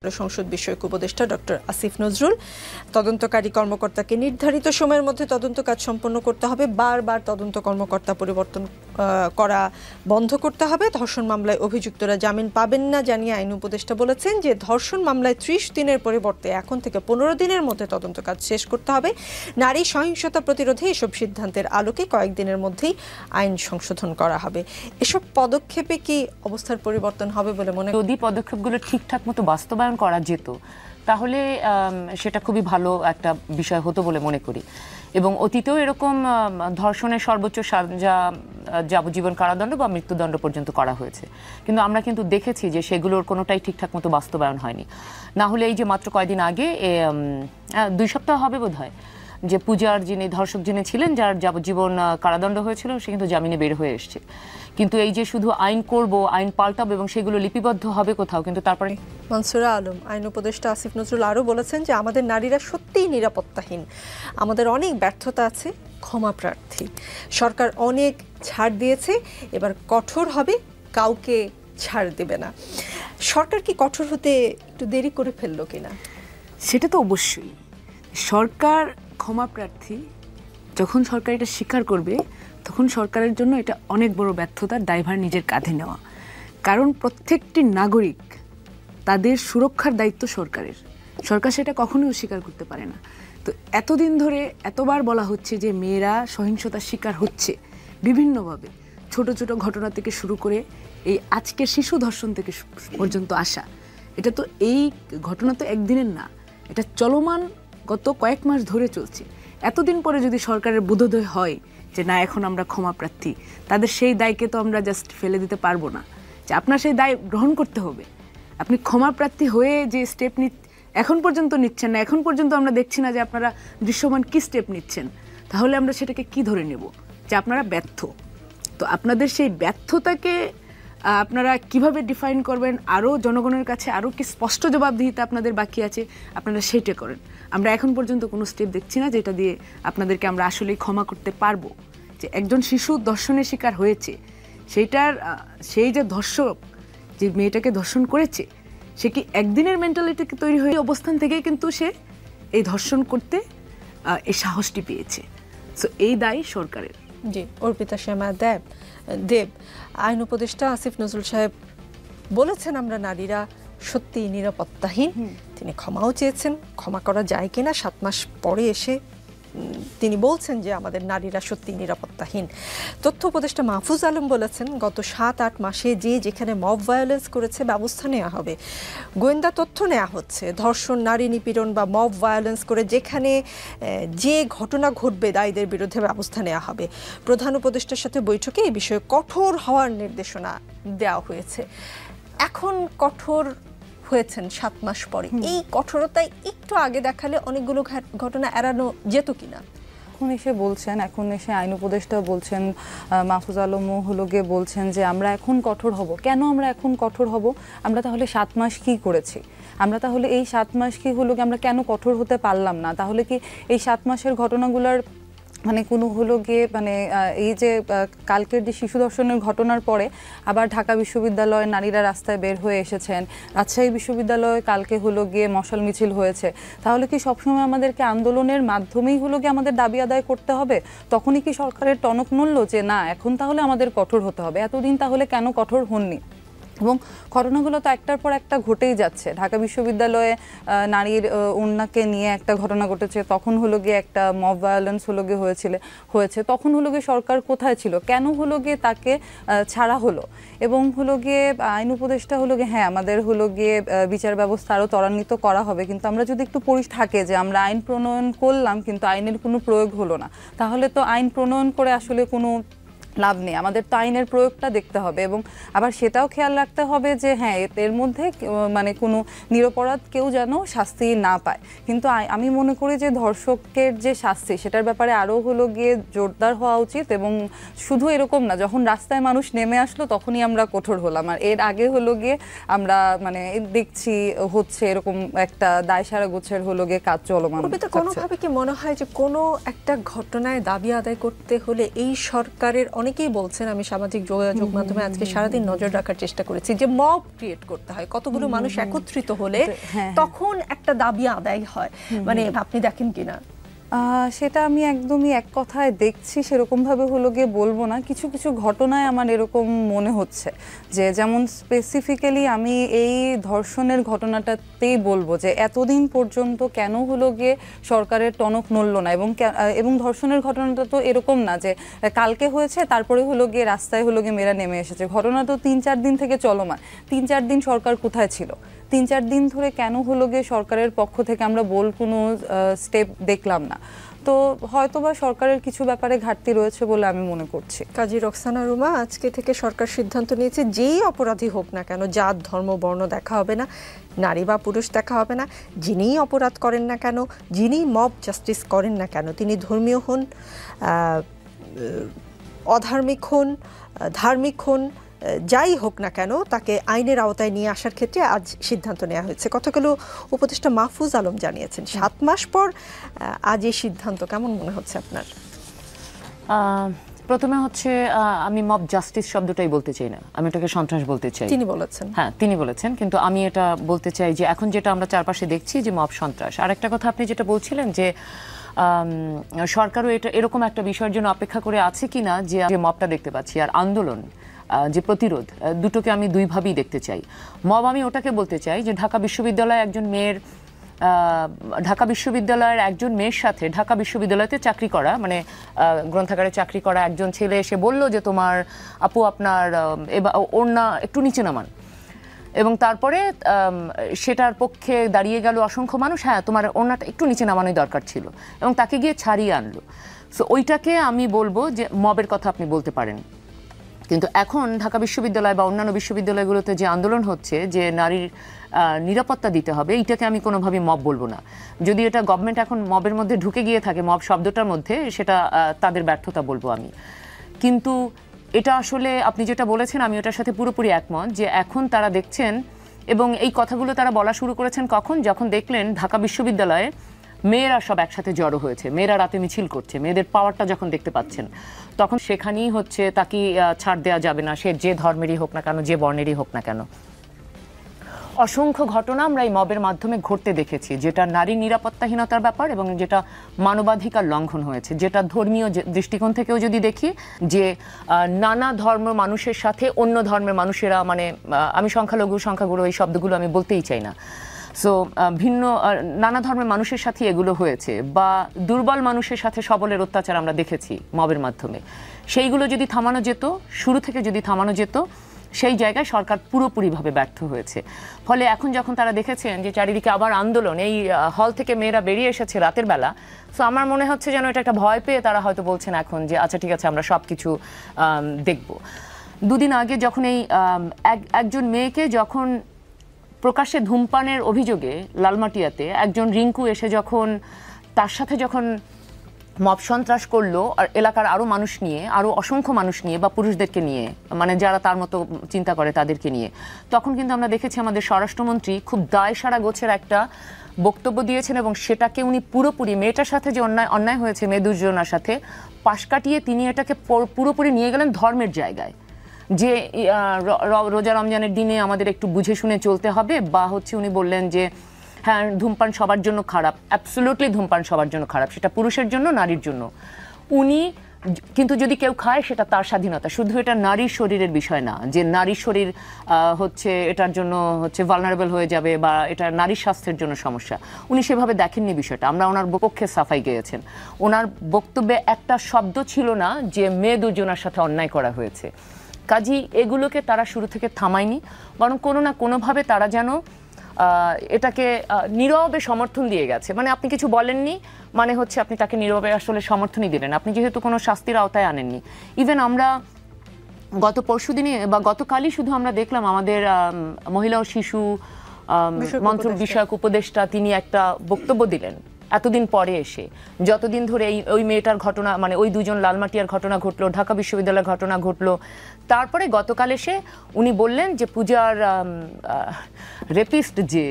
সংসদ বিষয়ক উপদেষ্টা ডক্টর আসিফ নজরুল তদন্তকারী কর্মকর্তাকে নির্ধারিত সময়ের মধ্যে তদন্ত কাজ সম্পন্ন করতে হবে, বারবার তদন্ত কর্মকর্তা পরিবর্তন করা বন্ধ করতে হবে। ধর্ষণ মামলায় অভিযুক্তরা জামিন পাবেন না জানিয়ে আইন উপদেষ্টা বলেছেন যে ধর্ষণ মামলায় 30 দিনের পরিবর্তে এখন থেকে 15 দিনের মধ্যে তদন্ত কাজ শেষ করতে হবে। নারী সহিংসতা প্রতিরোধে এসব সিদ্ধান্তের আলোকে কয়েকদিনের মধ্যেই আইন সংশোধন করা হবে। এসব পদক্ষেপে কি অবস্থার পরিবর্তন হবে বলে মনে হয়? যদি পদক্ষেপগুলো ঠিকঠাক মতো বাস্তবায়ন করা যেত তাহলে সেটা খুবই ভালো একটা বিষয় হতো বলে মনে করি। এবং অতীতেও এরকম ধর্ষণের সর্বোচ্চ সাজা যাবজ্জীবন কারাদণ্ড বা মৃত্যুদণ্ড পর্যন্ত করা হয়েছে, কিন্তু আমরা কিন্তু দেখেছি যে সেগুলোর কোনোটাই ঠিকঠাক মতো বাস্তবায়ন হয়নি। না হলে এই যে মাত্র কয়েকদিন আগে 2 সপ্তাহ হবে বোধহয় যে পূজার যিনি ধর্ষক যিনি ছিলেন যার যাবজ্জীবন কারাদণ্ড হয়েছিল সে কিন্তু জামিনে বের হয়ে এসছে। কিন্তু এই যে শুধু আইন করব, আইন পাল্টাবো এবং সেগুলো লিপিবদ্ধ হবে কোথাও, কিন্তু তারপরে মানসুরা আলম আইন উপদেষ্টা আসিফ নজরুল আরও বলেছেন যে আমাদের নারীরা সত্যিই নিরাপত্তাহীন, আমাদের অনেক ব্যর্থতা আছে, ক্ষমা প্রার্থী। সরকার অনেক ছাড় দিয়েছে, এবার কঠোর হবে, কাউকে ছাড় দেবে না। সরকার কি কঠোর হতে একটু দেরি করে ফেললো কিনা? সেটা তো অবশ্যই। সরকার ক্ষমা প্রার্থী, যখন সরকার এটা স্বীকার করবে তখন সরকারের জন্য এটা অনেক বড় ব্যর্থতার দায়ভার নিজের কাঁধে নেওয়া। কারণ প্রত্যেকটি নাগরিক তাদের সুরক্ষার দায়িত্ব সরকারের, সরকার সেটা কখনোই অস্বীকার করতে পারে না। তো এতদিন ধরে এতবার বলা হচ্ছে যে মেয়েরা সহিংসতার শিকার হচ্ছে বিভিন্নভাবে, ছোট ছোট ঘটনা থেকে শুরু করে এই আজকের শিশু ধর্ষণ থেকে পর্যন্ত আসা। এটা তো এই ঘটনা তো একদিনের না, এটা চলমান গত কয়েক মাস ধরে চলছে। এতদিন পরে যদি সরকারের বোধোদয় হয় যে না এখন আমরা ক্ষমা প্রার্থী, তাদের সেই দায়কে তো আমরা জাস্ট ফেলে দিতে পারবো না, যে আপনার সেই দায় গ্রহণ করতে হবে। আপনি ক্ষমা প্রার্থী হয়ে যে স্টেপ এখন পর্যন্ত নিচ্ছেন না, এখন পর্যন্ত আমরা দেখছি না যে আপনারা দৃশ্যমান কি স্টেপ নিচ্ছেন, তাহলে আমরা সেটাকে কি ধরে নেব যে আপনারা ব্যর্থ? তো আপনাদের সেই ব্যর্থতাকে আপনারা কিভাবে ডিফাইন করবেন, আরও জনগণের কাছে আরও কি স্পষ্ট জবাবদিহিতা আপনাদের বাকি আছে, আপনারা সেইটা করেন। আমরা এখন পর্যন্ত কোনো স্টেপ দেখছি না যেটা দিয়ে আপনাদেরকে আমরা আসলেই ক্ষমা করতে পারবো। যে একজন শিশু ধর্ষণের শিকার হয়েছে, সেই যে ধর্ষক যে মেয়েটাকে ধর্ষণ করেছে সে কি একদিনের মেন্টালিটি তৈরি হয়ে অবস্থান থেকেই কিন্তু সে এই ধর্ষণ করতে এই সাহসটি পেয়েছে। সো এই দায় সরকারের। জি, অর্পিতা শ্যামা দেব আইন উপদেষ্টা আসিফ নজরুল সাহেব বলেছেন আমরা নারীরা সত্যি নিরাপত্তাহীন। তিনি ক্ষমাও চেয়েছেন, ক্ষমা করা যায় কিনা 7 মাস পরে এসে তিনি বলছেন যে আমাদের নারীরা সত্যি নিরাপত্তাহীন। তথ্য উপদেষ্টা মাহফুজ আলম বলেছেন গত 7-8 মাসে যে যেখানে মব ভায়োলেন্স করেছে ব্যবস্থা নেওয়া হবে। গোয়েন্দা তথ্য নেওয়া হচ্ছে, ধর্ষণ, নারী নিপীড়ন বা মব ভায়োলেন্স করে যেখানে যে ঘটনা ঘটবে দায়ীদের বিরুদ্ধে ব্যবস্থা নেওয়া হবে। প্রধান উপদেষ্টার সাথে বৈঠকে এই বিষয়ে কঠোর হওয়ার নির্দেশনা দেওয়া হয়েছে। এখন কঠোর হয়েছেন 7 মাস পরে, এই কঠোরতায় একটু আগে দেখালে অনেকগুলো ঘটনা এড়ানো যেত কিনা? এখন এসে আইন উপদেষ্টা বলছেন, মাহফুজ আলমও হলো গিয়ে বলছেন যে আমরা এখন কঠোর হব। কেন আমরা এখন কঠোর হব? আমরা তাহলে 7 মাস কি করেছি? আমরা তাহলে এই 7 মাস কি হলো গিয়ে আমরা কেন কঠোর হতে পারলাম না? তাহলে কি এই 7 মাসের ঘটনাগুলোর কোনো হলো গিয়ে এই যে কালকের যে শিশু ধর্ষণের ঘটনার পরে আবার ঢাকা বিশ্ববিদ্যালয়ে নারীরা রাস্তায় বের হয়ে এসেছেন, রাজশাহী বিশ্ববিদ্যালয়ে কালকে হলো গিয়ে মশাল মিছিল হয়েছে, তাহলে কি সবসময় আমাদেরকে আন্দোলনের মাধ্যমেই হলো গিয়ে আমাদের দাবি আদায় করতে হবে? তখনই কি সরকারের টনক নড়ল যে না এখন তাহলে আমাদের কঠোর হতে হবে? এতদিন তাহলে কেন কঠোর হননি? এবং ঘটনাগুলো তো একটার পর একটা ঘটেই যাচ্ছে। ঢাকা বিশ্ববিদ্যালয়ে নারীর ওড়নাকে নিয়ে একটা ঘটনা ঘটেছে, তখন হলো গিয়ে একটা মব ভায়োলেন্স হয়েছে, তখন হলো গিয়ে সরকার কোথায় ছিল? কেন হলো গিয়ে তাকে ছাড়া হলো? এবং হলো গিয়ে আইন উপদেষ্টা হলো গিয়ে হ্যাঁ আমাদের হলো গিয়ে বিচার ব্যবস্থা আরও ত্বরান্বিত করা হবে, কিন্তু আমরা যদি একটু থাকে যে আমরা আইন প্রণয়ন করলাম কিন্তু আইনের কোনো প্রয়োগ হলো না, তাহলে তো আইন প্রণয়ন করে আসলে কোনো লাভ নেই। আমাদের তো আইনের প্রয়োগটা দেখতে হবে এবং আবার সেটাও খেয়াল রাখতে হবে যে হ্যাঁ এর মধ্যে কোনো নিরপরাধ কেউ যেন শাস্তি না পায়। কিন্তু আমি মনে করি যে ধর্ষকের যে শাস্তি সেটার ব্যাপারে আরও হলো গিয়ে জোরদার হওয়া উচিত। এবং শুধু এরকম না, যখন রাস্তায় মানুষ নেমে আসলো তখনই আমরা কঠোর হলাম, আর এর আগে হলো গিয়ে আমরা দেখছি হচ্ছে এরকম একটা দায়সারা গোছের হলো গিয়ে কাজ চলমান। কোনোভাবে কি মনে হয় যে কোনো একটা ঘটনায় দাবি আদায় করতে হলে এই সরকারের অনেকেই বলছেন, আমি সামাজিক যোগাযোগ মাধ্যমে আজকে সারাদিন নজর রাখার চেষ্টা করেছি, যে মব ক্রিয়েট করতে হয়, কতগুলো মানুষ একত্রিত হলে তখন একটা দাবি আদায় হয়। মানে আপনি দেখেন কিনা? সেটা আমি একদমই এক কথায় দেখছি, সেরকমভাবে হলো গিয়ে বলবো না। কিছু কিছু ঘটনায় আমার এরকম মনে হচ্ছে, যে যেমন স্পেসিফিক্যালি আমি এই ধর্ষণের ঘটনাটাতেই বলবো যে এতদিন পর্যন্ত কেন হলো গিয়ে সরকারের টনক নড়ল না, এবং ধর্ষণের ঘটনাটা তো এরকম না যে কালকে হয়েছে তারপরে হলো গিয়ে রাস্তায় হলো গিয়ে মেয়েরা নেমে এসেছে। ঘটনা তো ৩-৪ দিন থেকে চলমান। ৩-৪ দিন সরকার কোথায় ছিল? ৩-৪ দিন ধরে কেন হলো গিয়ে সরকারের পক্ষ থেকে আমরা কোনো স্টেপ দেখলাম না? তো হয়তোবা সরকারের কিছু ব্যাপারে ঘাটতি রয়েছে বলে আমি মনে করছি। কাজী রোকসানা রুমা, আজকে থেকে সরকার সিদ্ধান্ত নিয়েছে যেই অপরাধী হোক না কেন, জাত ধর্ম বর্ণ দেখা হবে না, নারী বা পুরুষ দেখা হবে না। যিনিই অপরাধ করেন না কেন, যিনি মব জাস্টিস করেন না কেন, তিনি ধর্মীয় হন, অধার্মিক হন, ধার্মিক হন, যাই হোক না কেন, তাকে আইনের আওতায় নিয়ে আসার ক্ষেত্রে আজ সিদ্ধান্ত নেওয়া হয়েছে। কথাগুলো উপদেষ্টা মাহফুজ আলম জানিয়েছেন। 7 মাস পর আজ এই সিদ্ধান্ত কেমন মনে হচ্ছে আপনার? প্রথমে হচ্ছে আমি মব জাস্টিস শব্দটাই বলতে চাই না, আমি এটাকে সন্ত্রাস বলতে চাই। তিনি বলেছেন, হ্যাঁ তিনি বলেছেন, কিন্তু আমি এটা বলতে চাই যে এখন যেটা আমরা চারপাশে দেখছি যে মব সন্ত্রাস। আর একটা কথা আপনি যেটা বলছিলেন যে সরকারও এটা এরকম একটা বিষয়ের জন্য অপেক্ষা করে আছে কিনা, যে মবটা দেখতে পাচ্ছি আর আন্দোলন যে প্রতিরোধ, দুটোকে আমি দুইভাবেই দেখতে চাই। মব আমি ওটাকে বলতে চাই যে ঢাকা বিশ্ববিদ্যালয়ের একজন মেয়ের সাথে ঢাকা বিশ্ববিদ্যালয়তে চাকরি করা, মানে গ্রন্থাগারে চাকরি করা একজন ছেলে এসে বলল যে তোমার আপু আপনার ওড়না একটু নিচে নামান, এবং তারপরে সেটার পক্ষে দাঁড়িয়ে গেল অসংখ্য মানুষ, হ্যাঁ তোমার ওড়নাটা একটু নিচে নামানোই দরকার ছিল, এবং তাকে গিয়ে ছাড়িয়ে আনলো। সো ওইটাকে আমি বলবো যে মবের কথা আপনি বলতে পারেন। কিন্তু এখন ঢাকা বিশ্ববিদ্যালয় বা অন্যান্য বিশ্ববিদ্যালয়গুলোতে যে আন্দোলন হচ্ছে যে নারীর নিরাপত্তা দিতে হবে, এইটাকে আমি কোনোভাবেই মব বলবো না। যদি এটা গভর্নমেন্ট এখন মবের মধ্যে ঢুকে গিয়ে থাকে, মব শব্দটার মধ্যে, সেটা তাদের ব্যর্থতা বলবো আমি। কিন্তু এটা আসলে আপনি যেটা বলেছেন আমি ওটার সাথে পুরোপুরি একমত, যে এখন তারা দেখছেন, এবং এই কথাগুলো তারা বলা শুরু করেছেন কখন, যখন দেখলেন ঢাকা বিশ্ববিদ্যালয়ে মেয়েরা সব একসাথে জড়ো হয়েছে, মেয়েরা রাতে মিছিল করছে, মেয়েদের পাওয়ারটা যখন দেখতে পাচ্ছেন, তখন সেখানেই হচ্ছে তাকে ছাড় দেওয়া যাবে না, সে যে ধর্মেরই হোক না কেন, যে বর্ণেরই হোক না কেন। অসংখ্য ঘটনা আমরা এই মবের মাধ্যমে ঘটতে দেখেছি, যেটা নারী নিরাপত্তাহীনতার ব্যাপার এবং যেটা মানবাধিকার লঙ্ঘন হয়েছে, যেটা ধর্মীয় দৃষ্টিকোণ থেকেও যদি দেখি, যে নানা ধর্ম মানুষের সাথে অন্য ধর্মের মানুষেরা, মানে আমি সংখ্যাগুরু এই শব্দগুলো আমি বলতেই চাই না, সো ভিন্ন নানা ধর্মের মানুষের সাথে এগুলো হয়েছে, বা দুর্বল মানুষের সাথে সবলের অত্যাচার আমরা দেখেছি মবের মাধ্যমে। সেইগুলো যদি থামানো যেত, শুরু থেকে যদি থামানো যেত, সেই জায়গায় সরকার পুরোপুরিভাবে ব্যর্থ হয়েছে। ফলে এখন যখন তারা দেখেছেন যে চারিদিকে আবার আন্দোলন, এই হল থেকে মেয়েরা বেরিয়ে এসেছে রাতের বেলা, সো আমার মনে হচ্ছে যেন এটা একটা ভয় পেয়ে তারা হয়তো বলছেন এখন যে আচ্ছা ঠিক আছে আমরা সব কিছু দেখব। 2 দিন আগে যখন এই একজন মেয়েকে যখন প্রকাশ্যে ধূমপানের অভিযোগে লালমাটিয়াতে একজন রিঙ্কু এসে যখন তার সাথে যখন মব সন্ত্রাস করলো, আর এলাকার আরো মানুষ নিয়ে, আরো অসংখ্য মানুষ নিয়ে বা পুরুষদেরকে নিয়ে, মানে যারা তার মতো চিন্তা করে তাদেরকে নিয়ে, তখন কিন্তু আমরা দেখেছি আমাদের স্বরাষ্ট্রমন্ত্রী খুব দায়সারা গোছের একটা বক্তব্য দিয়েছেন, এবং সেটাকে উনি পুরোপুরি মেয়েটার সাথে যে অন্যায় হয়েছে, মেয়ে দুর্যোধনার সাথে পাশ কাটিয়ে তিনি এটাকে পুরোপুরি নিয়ে গেলেন ধর্মের জায়গায়, যে রোজা রমজানের দিনে আমাদের একটু বুঝে শুনে চলতে হবে, বা হচ্ছে উনি বললেন যে হ্যাঁ ধূমপান সবার জন্য খারাপ, অ্যাবসলিউটলি ধূমপান সবার জন্য খারাপ, সেটা পুরুষের জন্য নারীর জন্য। উনি কিন্তু যদি কেউ খায় সেটা তার স্বাধীনতা, শুধু এটা নারীর শরীরের বিষয় না, যে নারীর শরীর হচ্ছে এটার জন্য হচ্ছে ভালনারেবল হয়ে যাবে, বা এটা নারীর স্বাস্থ্যের জন্য সমস্যা। উনি সেভাবে দেখেননি বিষয়টা, আমরা ওনার পক্ষে সাফাই গেয়েছেন। ওনার বক্তব্যে একটা শব্দ ছিল না যে মেয়ে দুজনের সাথে অন্যায় করা হয়েছে। কাজী এগুলোকে তারা শুরু থেকে থামায়নি, বরং কোনো না কোনোভাবে তারা যেন এটাকে নীরবে সমর্থন দিয়ে গেছে। মানে আপনি কিছু বলেননি, মানে হচ্ছে আপনি তাকে নীরবে আসলে সমর্থনই দিলেন, আপনি যেহেতু কোনো শাস্তির আওতায় আনেননি। ইভেন আমরা গত পরশুদিনই বা গতকালই শুধু আমরা দেখলাম আমাদের মহিলা ও শিশু মন্ত্রক বিষয়ক উপদেষ্টা তিনি একটা বক্তব্য দিলেন এতদিন পরে এসে, যতদিন ধরে ওই মেয়েটার ঘটনা, মানে ওই দুজন লালমাটিয়ার ঘটনা ঘটলো, ঢাকা বিশ্ববিদ্যালয়ের ঘটনা ঘটলো, তারপরে গতকাল এসে উনি বললেন যে পূজার রেপিস্ট যে